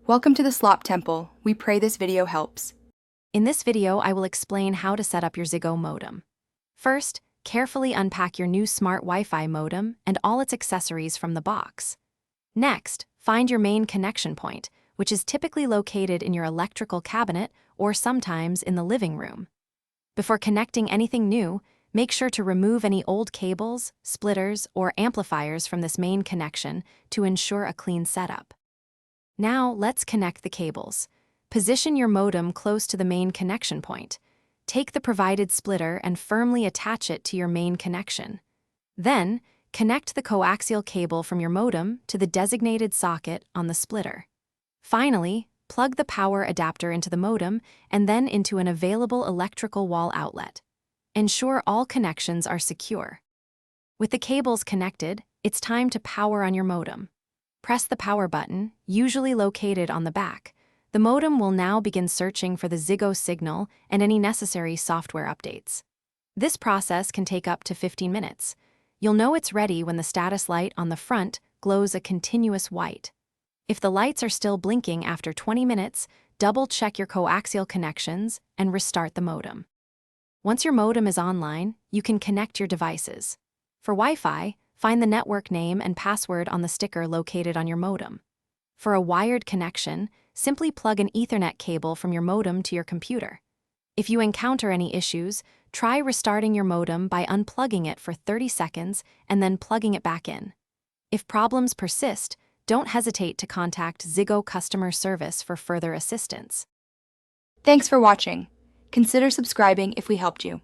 Welcome to the Slop Temple. We pray this video helps. In this video, I will explain how to set up your Ziggo modem. First, carefully unpack your new smart Wi-Fi modem and all its accessories from the box. Next, find your main connection point, which is typically located in your electrical cabinet or sometimes in the living room. Before connecting anything new, make sure to remove any old cables, splitters, or amplifiers from this main connection to ensure a clean setup. Now, let's connect the cables. Position your modem close to the main connection point. Take the provided splitter and firmly attach it to your main connection. Then, connect the coaxial cable from your modem to the designated socket on the splitter. Finally, plug the power adapter into the modem and then into an available electrical wall outlet. Ensure all connections are secure. With the cables connected, it's time to power on your modem. Press the power button, usually located on the back. The modem will now begin searching for the Ziggo signal and any necessary software updates. This process can take up to 15 minutes. You'll know it's ready when the status light on the front glows a continuous white. If the lights are still blinking after 20 minutes, double-check your coaxial connections and restart the modem. Once your modem is online, you can connect your devices. For Wi-Fi, find the network name and password on the sticker located on your modem. For a wired connection, simply plug an Ethernet cable from your modem to your computer. If you encounter any issues, try restarting your modem by unplugging it for 30 seconds and then plugging it back in. If problems persist, don't hesitate to contact Ziggo customer service for further assistance. Thanks for watching. Consider subscribing if we helped you.